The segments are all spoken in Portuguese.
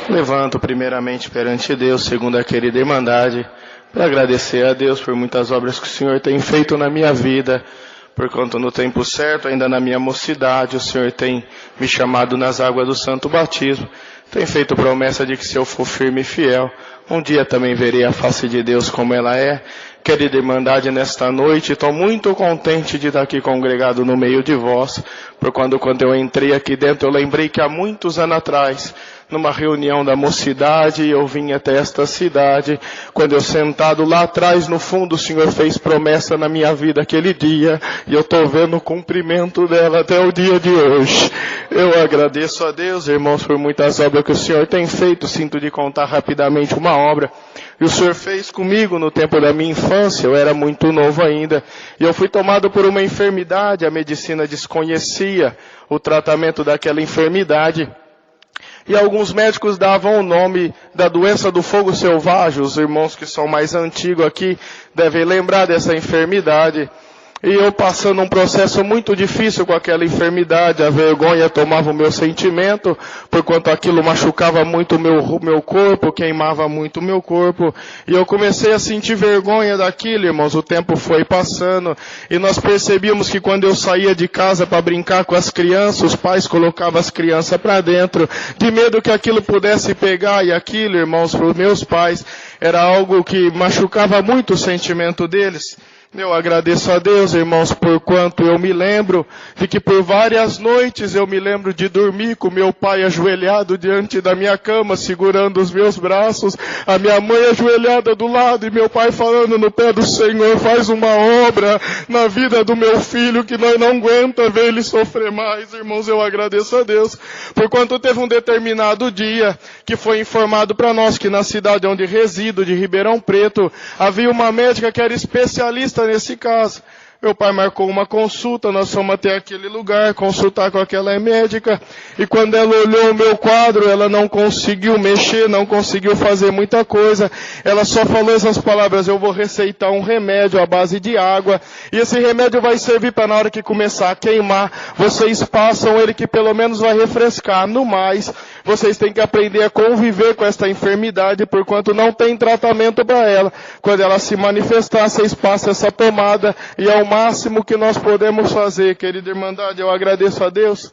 Levanto primeiramente perante Deus, segundo a querida Irmandade, para agradecer a Deus por muitas obras que o Senhor tem feito na minha vida, porquanto no tempo certo, ainda na minha mocidade, o Senhor tem me chamado nas águas do santo batismo, tem feito promessa de que se eu for firme e fiel, um dia também verei a face de Deus como ela é. Querida Irmandade, nesta noite, estou muito contente de estar aqui congregado no meio de vós, quando eu entrei aqui dentro, eu lembrei que há muitos anos atrás, numa reunião da mocidade, eu vim até esta cidade, quando eu sentado lá atrás, no fundo, o Senhor fez promessa na minha vida aquele dia, e eu estou vendo o cumprimento dela até o dia de hoje. Eu agradeço a Deus, irmãos, por muitas obras que o Senhor tem feito. Sinto de contar rapidamente uma obra, e o Senhor fez comigo no tempo da minha infância. Eu era muito novo ainda, e eu fui tomado por uma enfermidade, a medicina desconhecia o tratamento daquela enfermidade, e alguns médicos davam o nome da doença do fogo selvagem. Os irmãos que são mais antigos aqui devem lembrar dessa enfermidade. E eu passando um processo muito difícil com aquela enfermidade, a vergonha tomava o meu sentimento, porquanto aquilo machucava muito o meu corpo, queimava muito o meu corpo. E eu comecei a sentir vergonha daquilo, irmãos. O tempo foi passando e nós percebíamos que quando eu saía de casa para brincar com as crianças, os pais colocavam as crianças para dentro, de medo que aquilo pudesse pegar. E aquilo, irmãos, para os meus pais, era algo que machucava muito o sentimento deles. Eu agradeço a Deus, irmãos, por quanto eu me lembro de que por várias noites eu me lembro de dormir com meu pai ajoelhado diante da minha cama, segurando os meus braços, a minha mãe ajoelhada do lado e meu pai falando no pé do Senhor: faz uma obra na vida do meu filho que nós não aguenta ver ele sofrer mais. Irmãos, eu agradeço a Deus, por quanto teve um determinado dia que foi informado para nós que na cidade onde resido, de Ribeirão Preto, havia uma médica que era especialista nesse caso. Meu pai marcou uma consulta, nós fomos até aquele lugar, consultar com aquela médica, e quando ela olhou o meu quadro, ela não conseguiu mexer, não conseguiu fazer muita coisa, ela só falou essas palavras: eu vou receitar um remédio à base de água, e esse remédio vai servir para na hora que começar a queimar, vocês passam ele que pelo menos vai refrescar. No mais, vocês têm que aprender a conviver com esta enfermidade, porquanto não tem tratamento para ela. Quando ela se manifestar, vocês passam essa pomada, e é o máximo que nós podemos fazer. Querida Irmandade, eu agradeço a Deus,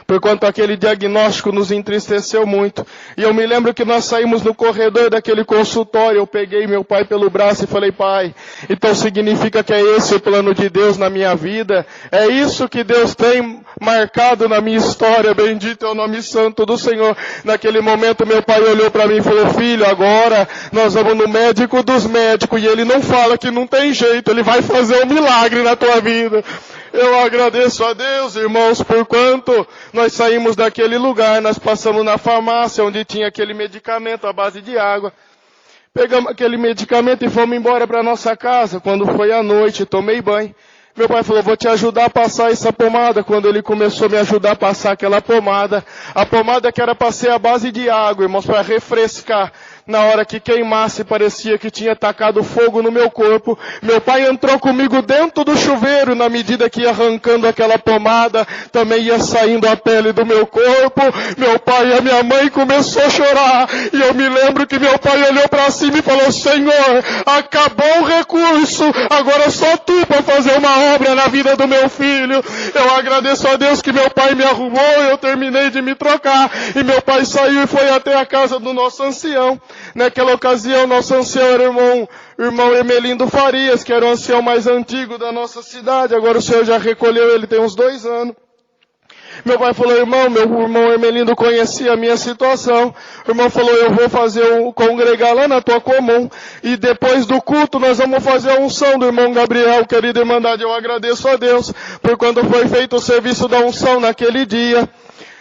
porquanto aquele diagnóstico nos entristeceu muito. E eu me lembro que nós saímos no corredor daquele consultório, eu peguei meu pai pelo braço e falei: pai, então significa que é esse o plano de Deus na minha vida? É isso que Deus tem marcado na minha história? Bendito é o nome santo do Senhor. Naquele momento meu pai olhou para mim e falou: filho, agora nós vamos no médico dos médicos, e ele não fala que não tem jeito, ele vai fazer um milagre na tua vida. Eu agradeço a Deus, irmãos, porquanto nós saímos daquele lugar, nós passamos na farmácia onde tinha aquele medicamento à base de água. Pegamos aquele medicamento e fomos embora para nossa casa. Quando foi à noite, tomei banho. Meu pai falou: vou te ajudar a passar essa pomada. Quando ele começou a me ajudar a passar aquela pomada, a pomada que era para ser a base de água, irmãos, para refrescar, na hora que queimasse, parecia que tinha tacado fogo no meu corpo. Meu pai entrou comigo dentro do chuveiro, na medida que ia arrancando aquela pomada, também ia saindo a pele do meu corpo. Meu pai e a minha mãe começou a chorar, e eu me lembro que meu pai olhou para cima e falou: Senhor, acabou o recurso, agora só tu para fazer uma obra na vida do meu filho. Eu agradeço a Deus que meu pai me arrumou, eu terminei de me trocar, e meu pai saiu e foi até a casa do nosso ancião. Naquela ocasião, nosso ancião era o irmão Hermelindo Farias, que era o ancião mais antigo da nossa cidade. Agora o Senhor já recolheu ele, tem uns 2 anos. Meu pai falou: irmão, meu irmão Hermelindo conhecia a minha situação. O irmão falou: eu vou congregar lá na tua comum, e depois do culto nós vamos fazer a unção do irmão Gabriel. Querida Irmandade, eu agradeço a Deus por quando foi feito o serviço da unção naquele dia.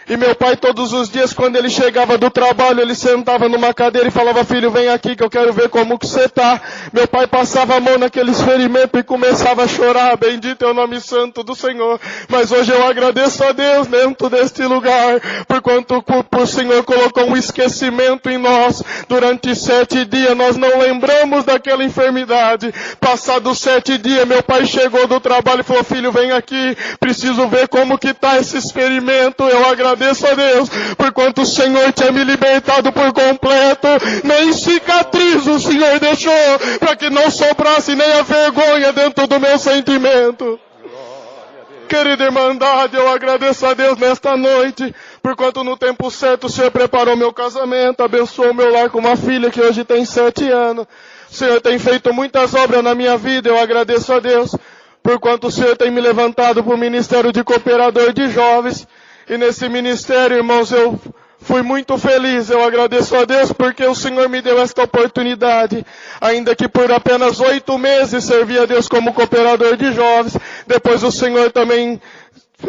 E meu pai, todos os dias, quando ele chegava do trabalho, ele sentava numa cadeira e falava: filho, vem aqui que eu quero ver como que você está. Meu pai passava a mão naqueles ferimentos e começava a chorar. Bendito é o nome santo do Senhor. Mas hoje eu agradeço a Deus dentro deste lugar, porquanto o Senhor colocou um esquecimento em nós. Durante 7 dias nós não lembramos daquela enfermidade. Passados 7 dias, meu pai chegou do trabalho e falou: filho, vem aqui, preciso ver como que está esse experimento. Eu agradeço agradeço a Deus por quanto o Senhor tinha me libertado por completo. Nem cicatriz o Senhor deixou, para que não sobrasse nem a vergonha dentro do meu sentimento. Querida irmandade, eu agradeço a Deus nesta noite, por quanto no tempo certo o Senhor preparou meu casamento, abençoou meu lar com uma filha que hoje tem 7 anos. O Senhor tem feito muitas obras na minha vida, eu agradeço a Deus, por quanto o Senhor tem me levantado para o Ministério de Cooperador de Jovens. E nesse ministério, irmãos, eu fui muito feliz, eu agradeço a Deus porque o Senhor me deu esta oportunidade, ainda que por apenas 8 meses servi a Deus como cooperador de jovens. Depois o Senhor também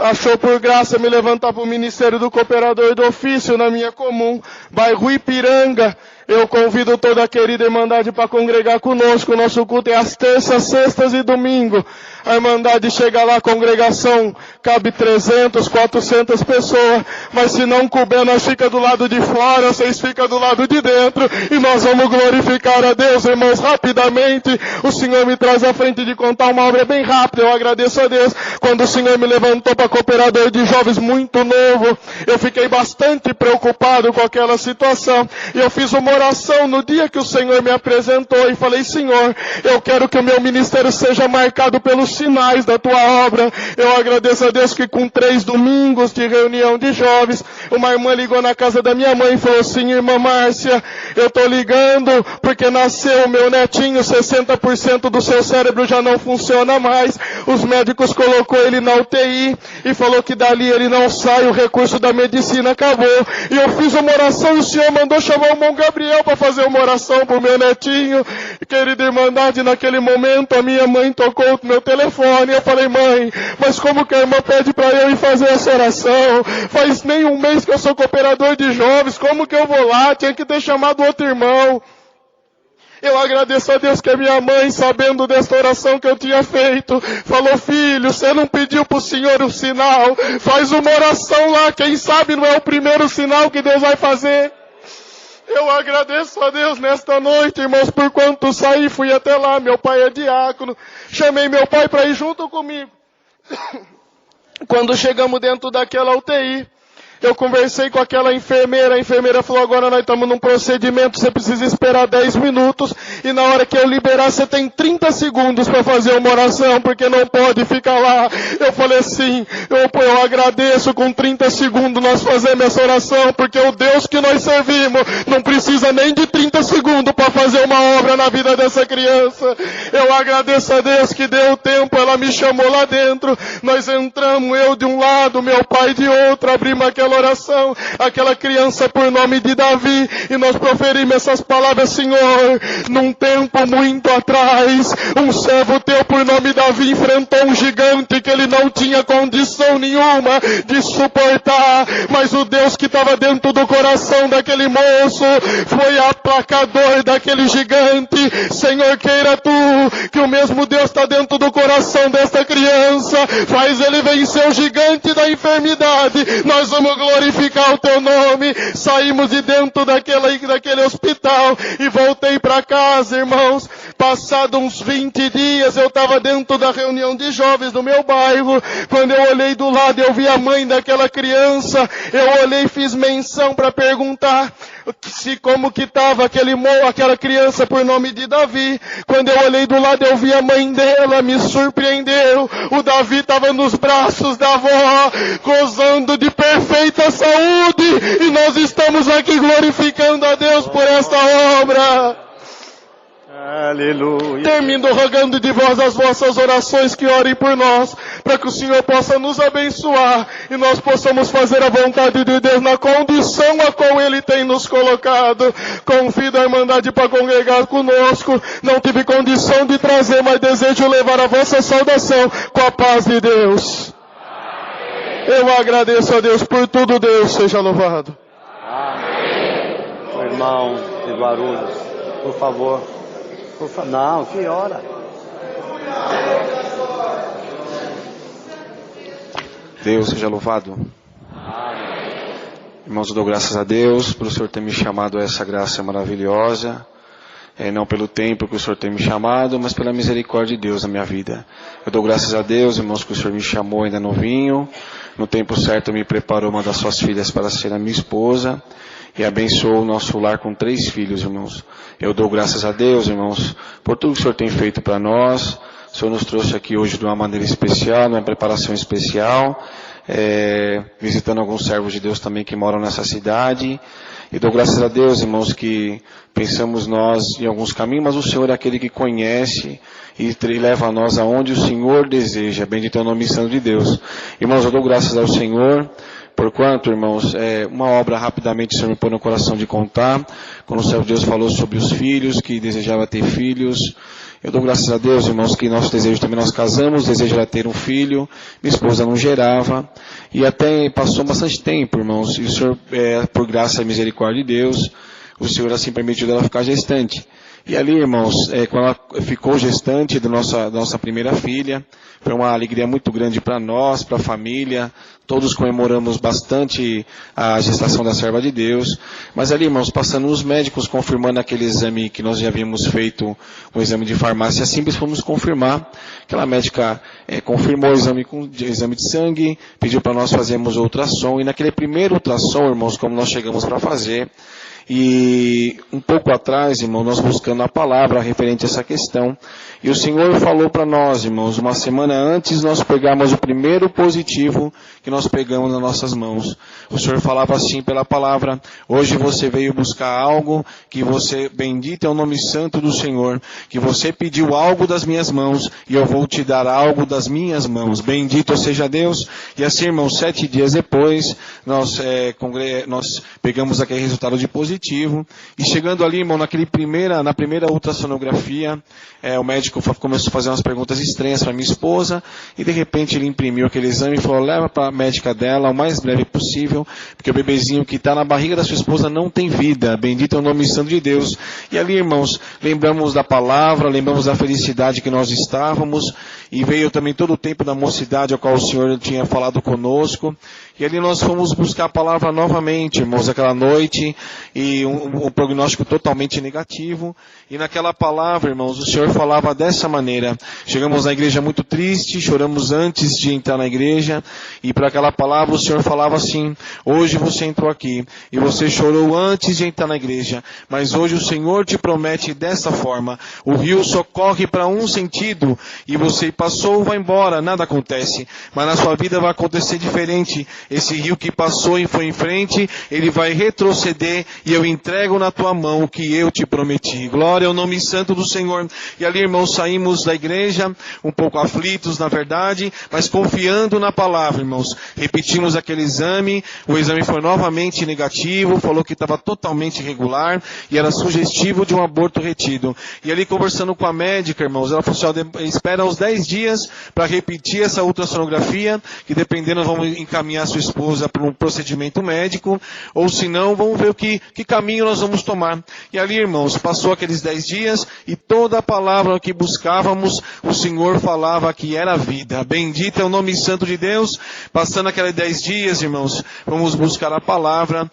achou por graça me levantar para o Ministério do Cooperador do Ofício na minha comum, bairro Ipiranga. Eu convido toda a querida irmandade para congregar conosco. O nosso culto é às terças, sextas e domingo. A irmandade chega lá, a congregação cabe 300, 400 pessoas. Mas se não couber, nós fica do lado de fora, vocês ficam do lado de dentro. E nós vamos glorificar a Deus, irmãos, rapidamente. O Senhor me traz à frente de contar uma obra bem rápida. Eu agradeço a Deus. Quando o Senhor me levantou para cooperador de jovens muito novo, eu fiquei bastante preocupado com aquela situação. E eu fiz uma oração no dia que o Senhor me apresentou e falei: Senhor, eu quero que o meu ministério seja marcado pelos sinais da tua obra. Eu agradeço a Deus que com 3 domingos de reunião de jovens, uma irmã ligou na casa da minha mãe e falou assim: irmã Márcia, eu tô ligando porque nasceu o meu netinho, 60% do seu cérebro já não funciona mais. Os médicos colocou ele na UTI e falou que dali ele não sai, o recurso da medicina acabou. E eu fiz uma oração e o Senhor mandou chamar o irmão Gabriel para fazer uma oração para o meu netinho. Querida irmandade, naquele momento a minha mãe tocou o meu telefone. Eu falei: mãe, mas como que a irmã pede para eu ir fazer essa oração? Faz nem um mês que eu sou cooperador de jovens, como que eu vou lá? Tinha que ter chamado outro irmão. Eu agradeço a Deus que a minha mãe, sabendo desta oração que eu tinha feito, falou: filho, você não pediu para o Senhor um sinal? Faz uma oração lá, quem sabe não é o primeiro sinal que Deus vai fazer. Eu agradeço a Deus nesta noite, irmãos, por quanto saí, fui até lá, meu pai é diácono, chamei meu pai para ir junto comigo. Quando chegamos dentro daquela UTI, eu conversei com aquela enfermeira, a enfermeira falou: agora nós estamos num procedimento, você precisa esperar 10 minutos, e na hora que eu liberar, você tem 30 segundos para fazer uma oração, porque não pode ficar lá. Eu falei assim: eu agradeço, com 30 segundos nós fazemos essa oração, porque o Deus que nós servimos não precisa nem de 30 segundos para fazer uma obra na vida dessa criança. Eu agradeço a Deus que deu tempo, ela me chamou lá dentro, nós entramos, eu de um lado, meu pai de outro, abrimos aquela oração, aquela criança por nome de Davi, e nós proferimos essas palavras: Senhor, num tempo muito atrás, um servo teu por nome Davi enfrentou um gigante que ele não tinha condição nenhuma de suportar, mas o Deus que estava dentro do coração daquele moço foi aplacador daquele gigante. Senhor, queira tu que o mesmo Deus está dentro do coração desta criança, faz ele vencer o gigante da enfermidade. Nós vamos glorificar o teu nome. Saímos de dentro daquele hospital e voltei para casa, irmãos. Passado uns 20 dias, eu estava dentro da reunião de jovens do meu bairro. Quando eu olhei do lado, eu vi a mãe daquela criança. Eu olhei e fiz menção para perguntar como que estava aquela criança por nome de Davi. Quando eu olhei do lado, eu vi a mãe dela, me surpreendeu. O Davi estava nos braços da avó, gozando de perfeita saúde, e nós estamos aqui glorificando a Deus por esta obra. Aleluia. Termino rogando de vós as vossas orações, que orem por nós, para que o Senhor possa nos abençoar e nós possamos fazer a vontade de Deus na condição a qual Ele tem nos colocado. Convido a irmandade para congregar conosco. Não tive condição de trazer, mas desejo levar a vossa saudação com a paz de Deus. Eu agradeço a Deus por tudo. Deus seja louvado. Amém. O irmão de Guarulhos, por favor. Não, que hora? Deus seja louvado. Irmãos, eu dou graças a Deus por o Senhor ter me chamado a essa graça maravilhosa. não pelo tempo que o Senhor tem me chamado, mas pela misericórdia de Deus na minha vida. Eu dou graças a Deus, irmãos, que o Senhor me chamou ainda novinho, no tempo certo me preparou uma das suas filhas para ser a minha esposa, e abençoou o nosso lar com 3 filhos, irmãos. Eu dou graças a Deus, irmãos, por tudo que o Senhor tem feito para nós. O Senhor nos trouxe aqui hoje de uma maneira especial, numa preparação especial, visitando alguns servos de Deus também que moram nessa cidade. E dou graças a Deus, irmãos, que pensamos nós em alguns caminhos, mas o Senhor é aquele que conhece e leva a nós aonde o Senhor deseja. Bendito é o nome santo de Deus. Irmãos, eu dou graças ao Senhor. Porquanto, irmãos, uma obra rapidamente o Senhor me pôs no coração de contar, quando o servo de Deus falou sobre os filhos, que desejava ter filhos. Eu dou graças a Deus, irmãos, que nosso desejo também, nós casamos, desejo era ter um filho, minha esposa não gerava, e até passou bastante tempo, irmãos, e o Senhor, por graça e misericórdia de Deus, o Senhor assim permitiu ela ficar gestante. E ali, irmãos, quando ela ficou gestante da nossa primeira filha, foi uma alegria muito grande para nós, para a família. Todos comemoramos bastante a gestação da serva de Deus. Mas ali, irmãos, passando os médicos, confirmando aquele exame que nós já havíamos feito, um exame de farmácia simples, fomos confirmar. Aquela médica confirmou o exame de sangue, pediu para nós fazermos ultrassom. E naquele primeiro ultrassom, irmãos, como nós chegamos para fazer, e um pouco atrás, irmão, nós buscando a palavra referente a essa questão, e o Senhor falou para nós, irmãos, uma semana antes nós pegamos o primeiro positivo que nós pegamos nas nossas mãos. O Senhor falava assim pela palavra: hoje você veio buscar algo que você, bendito é o nome santo do Senhor, que você pediu algo das minhas mãos e eu vou te dar algo das minhas mãos. Bendito seja Deus. E assim, irmãos, 7 dias depois, nós pegamos aquele resultado de positivo, e chegando ali, irmão, na primeira ultrassonografia, o médico começou a fazer umas perguntas estranhas para minha esposa, e de repente ele imprimiu aquele exame e falou: leva para a médica dela o mais breve possível, porque o bebezinho que está na barriga da sua esposa não tem vida. Bendito é o nome santo de Deus. E ali, irmãos, lembramos da palavra, lembramos da felicidade que nós estávamos, e veio também todo o tempo da mocidade ao qual o Senhor tinha falado conosco. E ali nós fomos buscar a palavra novamente, irmãos, aquela noite, e um prognóstico totalmente negativo. E naquela palavra, irmãos, o Senhor falava dessa maneira. Chegamos na igreja muito triste, choramos antes de entrar na igreja, e para aquela palavra o Senhor falava assim: hoje você entrou aqui, e você chorou antes de entrar na igreja, mas hoje o Senhor te promete dessa forma: o rio só corre para um sentido, e você passou, vai embora, nada acontece, mas na sua vida vai acontecer diferente. Esse rio que passou e foi em frente, ele vai retroceder, e eu entrego na tua mão o que eu te prometi. Glória ao nome santo do Senhor. E ali, irmãos, saímos da igreja um pouco aflitos, na verdade, mas confiando na palavra, irmãos. Repetimos aquele exame, o exame foi novamente negativo, falou que estava totalmente irregular e era sugestivo de um aborto retido. E ali, conversando com a médica, irmãos, ela falou assim: espera uns 10 dias para repetir essa ultrassonografia, que dependendo vamos encaminhar sua esposa para um procedimento médico, ou se não, vamos ver que caminho nós vamos tomar. E ali, irmãos, passou aqueles 10 dias, e toda a palavra que buscávamos, o Senhor falava que era vida. Bendito é o nome santo de Deus. Passando aqueles 10 dias, irmãos, vamos buscar a palavra,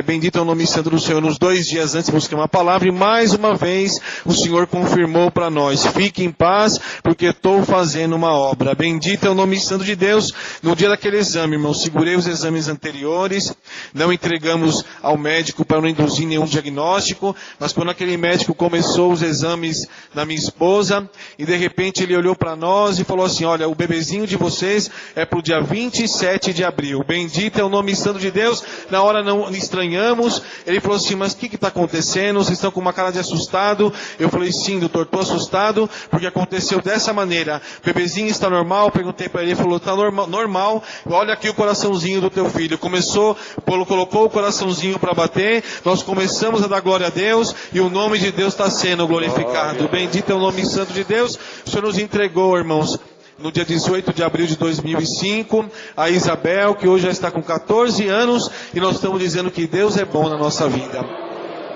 bendito é o nome santo do Senhor. Nos 2 dias antes buscamos a palavra, e mais uma vez o Senhor confirmou para nós: fique em paz, porque estou fazendo uma obra. Bendito é o nome santo de Deus. No dia daquele exame, irmãos, segurei os exames anteriores, não entregamos ao médico para não induzir nenhum diagnóstico, mas quando aquele médico começou os exames na minha esposa, e de repente ele olhou para nós e falou assim: olha, o bebezinho de vocês é para o dia 27 de abril. Bendito é o nome santo de Deus. Na hora não estranhamos. Ele falou assim: mas o que está acontecendo? Vocês estão com uma cara de assustado? Eu falei: sim, doutor, estou assustado, porque aconteceu dessa maneira. O bebezinho está normal? Perguntei para ele, ele falou: está normal. Olha aqui o coraçãozinho do teu filho. Colocou o coraçãozinho para bater, nós começamos a dar glória a Deus, e o nome de Deus está sendo glorificado. Bendito é o nome santo de Deus. O Senhor nos entregou, irmãos, no dia 18 de abril de 2005, a Isabel, que hoje já está com 14 anos, e nós estamos dizendo que Deus é bom na nossa vida.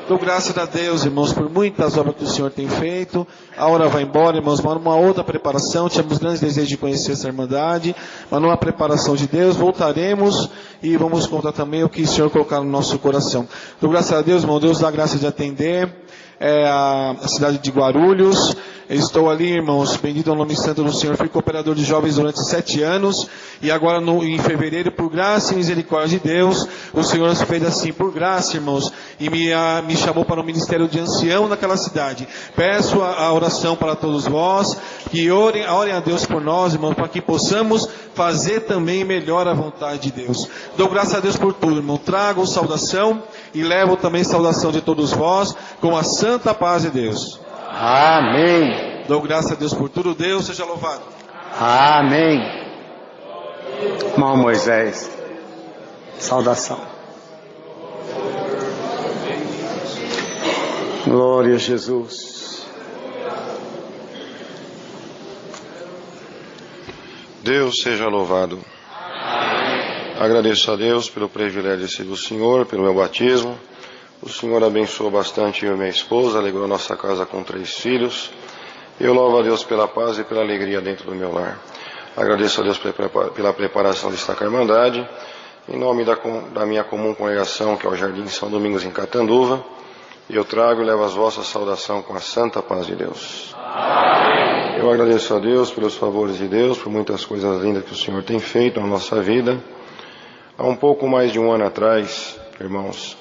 Dou graças a Deus, irmãos, por muitas obras que o Senhor tem feito. A hora vai embora, irmãos, mas numa outra preparação. Tínhamos grandes desejos de conhecer essa irmandade, mas numa preparação de Deus, voltaremos e vamos contar também o que o Senhor colocar no nosso coração. Dou graças a Deus, irmão, Deus dá graça de atender a cidade de Guarulhos. Eu estou ali, irmãos, bendito é o nome santo do Senhor. Fui cooperador de jovens durante 7 anos, e agora em fevereiro, por graça e misericórdia de Deus, o Senhor nos fez assim, por graça, irmãos, e me chamou para o ministério de ancião naquela cidade. Peço a oração para todos vós, que orem a Deus por nós, irmãos, para que possamos fazer também melhor a vontade de Deus. Dou graças a Deus por tudo, irmão. Trago saudação e levo também saudação de todos vós, com a santa paz de Deus. Amém. Dou graças a Deus por tudo. Deus seja louvado. Amém. Irmão Moisés, saudação. Glória a Jesus. Deus seja louvado. Agradeço a Deus pelo privilégio de ser do Senhor, pelo meu batismo. O Senhor abençoou bastante eu e minha esposa, alegrou nossa casa com 3 filhos. Eu louvo a Deus pela paz e pela alegria dentro do meu lar. Agradeço a Deus pela preparação de estar com a Irmandade. Em nome da minha comum congregação, que é o Jardim São Domingos em Catanduva, eu trago e levo as vossas saudação com a santa paz de Deus. Amém. Eu agradeço a Deus pelos favores de Deus, por muitas coisas lindas que o Senhor tem feito na nossa vida. Há um pouco mais de um ano atrás, irmãos,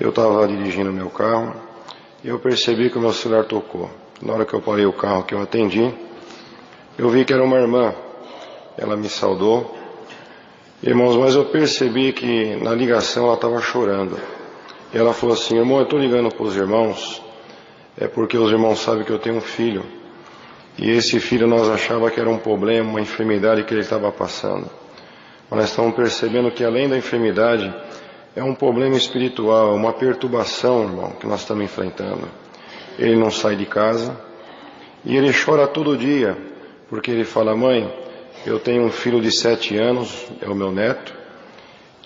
eu estava dirigindo meu carro e eu percebi que o meu celular tocou. Na hora que eu parei o carro, que eu atendi, eu vi que era uma irmã. Ela me saudou. Irmãos, mas eu percebi que na ligação ela estava chorando. E ela falou assim: irmão, eu estou ligando para os irmãos, é porque os irmãos sabem que eu tenho um filho. E esse filho nós achava que era um problema, uma enfermidade que ele estava passando. Mas nós estamos percebendo que além da enfermidade, é um problema espiritual, uma perturbação, irmão, que nós estamos enfrentando. Ele não sai de casa e ele chora todo dia, porque ele fala: mãe, eu tenho um filho de 7 anos, é o meu neto,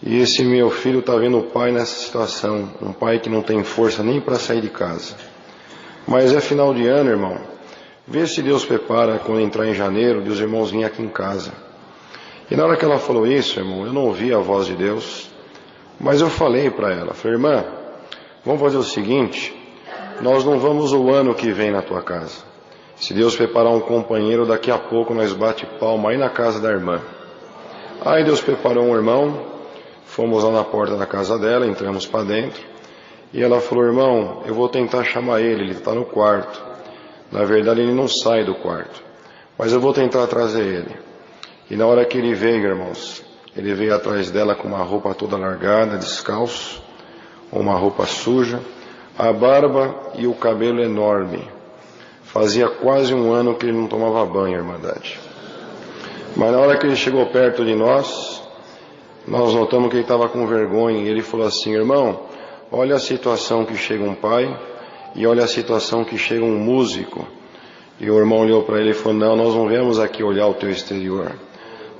e esse meu filho está vendo o pai nessa situação, um pai que não tem força nem para sair de casa. Mas é final de ano, irmão, vê se Deus prepara quando entrar em janeiro, de os irmãos virem aqui em casa. E na hora que ela falou isso, irmão, eu não ouvi a voz de Deus, mas eu falei para ela, falei: irmã, vamos fazer o seguinte, nós não vamos o ano que vem na tua casa. Se Deus preparar um companheiro, daqui a pouco nós bate palma aí na casa da irmã. Aí Deus preparou um irmão, fomos lá na porta da casa dela, entramos para dentro, e ela falou: irmão, eu vou tentar chamar ele está no quarto. Na verdade ele não sai do quarto, mas eu vou tentar trazer ele. E na hora que ele veio, irmãos, ele veio atrás dela com uma roupa toda largada, descalço, uma roupa suja, a barba e o cabelo enorme. Fazia quase um ano que ele não tomava banho, Irmandade. Mas na hora que ele chegou perto de nós notamos que ele estava com vergonha, e ele falou assim: irmão, olha a situação que chega um pai, e olha a situação que chega um músico. E o irmão olhou para ele e falou: não, nós não viemos aqui olhar o teu exterior,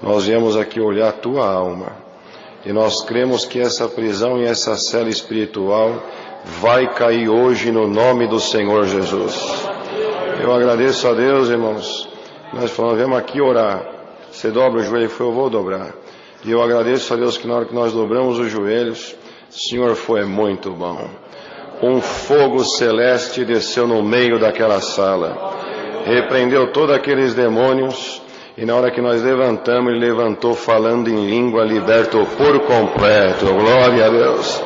nós viemos aqui olhar a tua alma. E nós cremos que essa prisão e essa cela espiritual vai cair hoje no nome do Senhor Jesus. Eu agradeço a Deus, irmãos. Nós falamos: viemos aqui orar. Você dobra o joelho? Eu vou dobrar. E eu agradeço a Deus que na hora que nós dobramos os joelhos, o Senhor foi muito bom. Um fogo celeste desceu no meio daquela sala, repreendeu todos aqueles demônios, e na hora que nós levantamos, ele levantou falando em língua, libertou por completo. Glória a Deus.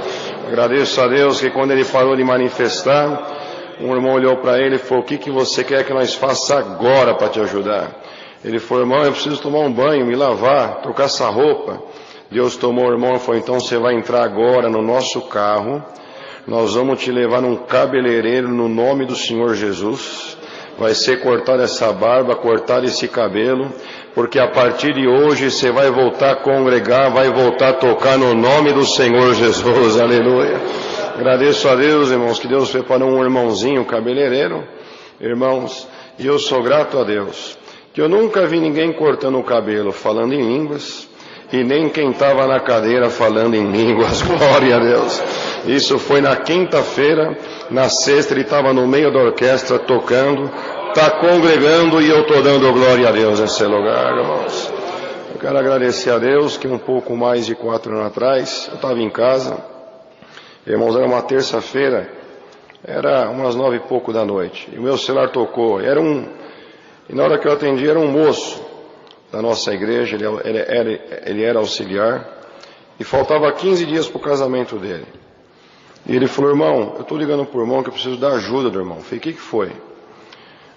Agradeço a Deus que quando ele parou de manifestar, um irmão olhou para ele e falou: o que você quer que nós faça agora para te ajudar? Ele falou: irmão, eu preciso tomar um banho, me lavar, trocar essa roupa. Deus tomou o irmão e falou: então você vai entrar agora no nosso carro, nós vamos te levar num cabeleireiro no nome do Senhor Jesus. Vai ser cortada essa barba, cortado esse cabelo, porque a partir de hoje você vai voltar a congregar, vai voltar a tocar no nome do Senhor Jesus. Aleluia. Agradeço a Deus, irmãos, que Deus preparou um irmãozinho cabeleireiro, irmãos, e eu sou grato a Deus, que eu nunca vi ninguém cortando o cabelo, falando em línguas. e nem quem estava na cadeira falando em línguas. Glória a Deus. Isso foi na quinta-feira. Na sexta ele estava no meio da orquestra tocando, está congregando, e eu estou dando glória a Deus nesse lugar, irmãos. Eu quero agradecer a Deus que um pouco mais de 4 anos atrás eu estava em casa, irmãos, era uma terça-feira, era umas 9 e pouco da noite, e o meu celular tocou. E na hora que eu atendi, era um moço da nossa igreja, ele era auxiliar, e faltava 15 dias para o casamento dele. E ele falou: irmão, eu estou ligando para o irmão que eu preciso da ajuda do irmão. Eu falei: o que foi? Ele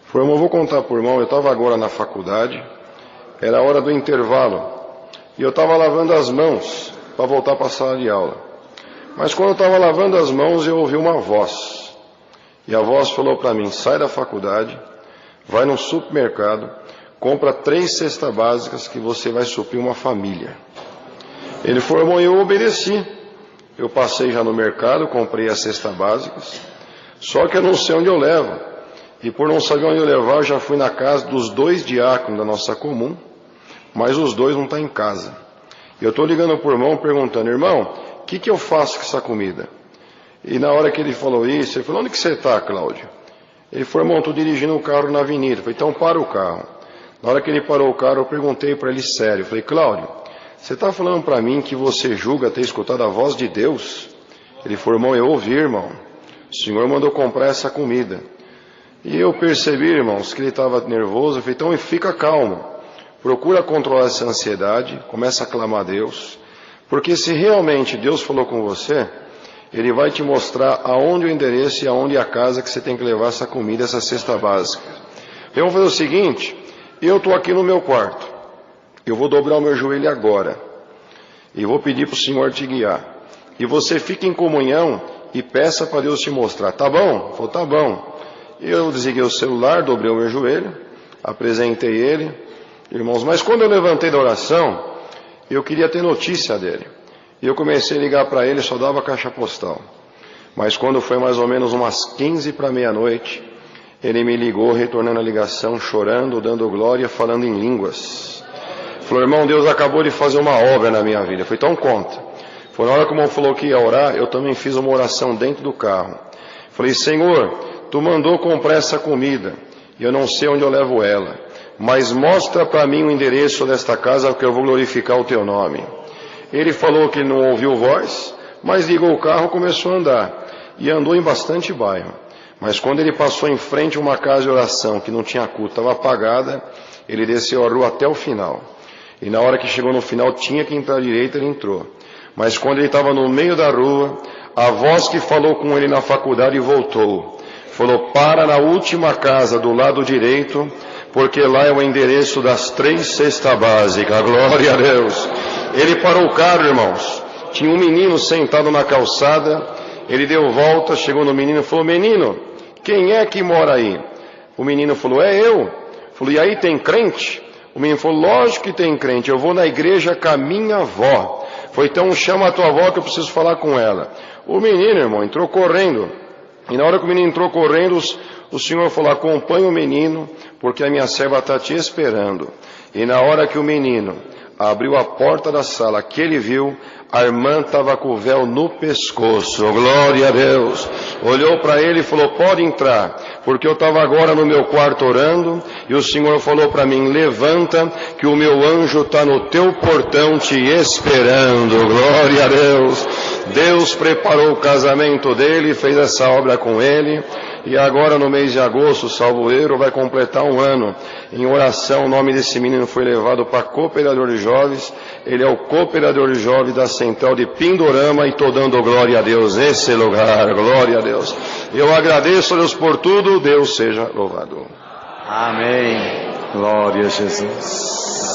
falou: irmão, eu vou contar para o irmão, eu estava agora na faculdade, era a hora do intervalo, e eu estava lavando as mãos para voltar para a sala de aula. Mas quando eu estava lavando as mãos, eu ouvi uma voz, e a voz falou para mim: sai da faculdade, vai no supermercado, compra 3 cestas básicas que você vai suprir uma família. Ele falou: irmão, eu obedeci. Eu passei já no mercado, comprei as cestas básicas, só que eu não sei onde eu levo. E por não saber onde eu levar, eu já fui na casa dos 2 diáconos da nossa comum, mas os 2 não estão em casa. E eu estou ligando para o irmão perguntando: irmão, o que eu faço com essa comida? E na hora que ele falou isso, ele falou: onde que você está, Cláudio? Ele falou: irmão, estou dirigindo um carro na avenida. Eu falei: então para o carro. Na hora que ele parou o carro, eu perguntei para ele sério, eu falei: Cláudio, você está falando para mim que você julga ter escutado a voz de Deus? Ele falou: irmão, eu ouvi, irmão. O Senhor mandou comprar essa comida. E eu percebi, irmãos, que ele estava nervoso. Eu falei: então fica calmo. Procura controlar essa ansiedade. Começa a clamar a Deus. Porque se realmente Deus falou com você, Ele vai te mostrar aonde o endereço e aonde a casa que você tem que levar essa comida, essa cesta básica. Eu vou fazer o seguinte: eu estou aqui no meu quarto. Eu vou dobrar o meu joelho agora e vou pedir para o Senhor te guiar. E você fica em comunhão e peça para Deus te mostrar. Tá bom? Ele falou: tá bom. Eu desliguei o celular, dobrei o meu joelho, apresentei ele. Irmãos, mas quando eu levantei da oração, eu queria ter notícia dele. E eu comecei a ligar para ele, só dava caixa postal. Mas quando foi mais ou menos umas 15 para meia-noite, ele me ligou, retornando a ligação, chorando, dando glória, falando em línguas. Falou: irmão, Deus acabou de fazer uma obra na minha vida. Eu falei: então conta. Foi na hora que o irmão falou que ia orar, eu também fiz uma oração dentro do carro. Falei: Senhor, Tu mandou comprar essa comida, e eu não sei onde eu levo ela, mas mostra para mim o endereço desta casa, porque eu vou glorificar o Teu nome. Ele falou que não ouviu voz, mas ligou o carro, começou a andar, e andou em bastante bairro. Mas quando ele passou em frente a uma casa de oração, que não tinha culto, estava apagada, ele desceu a rua até o final. E na hora que chegou no final, tinha que entrar à direita, ele entrou. Mas quando ele estava no meio da rua, a voz que falou com ele na faculdade voltou. Falou: para na última casa do lado direito, porque lá é o endereço das 3 cestas básicas. Glória a Deus. Ele parou o carro, irmãos. Tinha um menino sentado na calçada. Ele deu volta, chegou no menino e falou: menino, quem é que mora aí? O menino falou: é eu. Falou: e aí, tem crente? O menino falou: lógico que tem crente, eu vou na igreja com a minha avó. Foi: então chama a tua avó que eu preciso falar com ela. O menino, irmão, entrou correndo. E na hora que o menino entrou correndo, o Senhor falou: acompanha o menino, porque a minha serva está te esperando. E na hora que o menino abriu a porta da sala, que ele viu, a irmã estava com o véu no pescoço. Glória a Deus. Olhou para ele e falou: pode entrar, porque eu estava agora no meu quarto orando, e o Senhor falou para mim: levanta, que o meu anjo está no teu portão te esperando. Glória a Deus. Deus preparou o casamento dele, fez essa obra com ele. E agora no mês de agosto, salvo erro, vai completar 1 ano. Em oração, o nome desse menino foi levado para cooperador de jovens. Ele é o cooperador de jovens da central de Pindorama, e estou dando glória a Deus nesse lugar. Glória a Deus. Eu agradeço a Deus por tudo. Deus seja louvado. Amém. Glória a Jesus.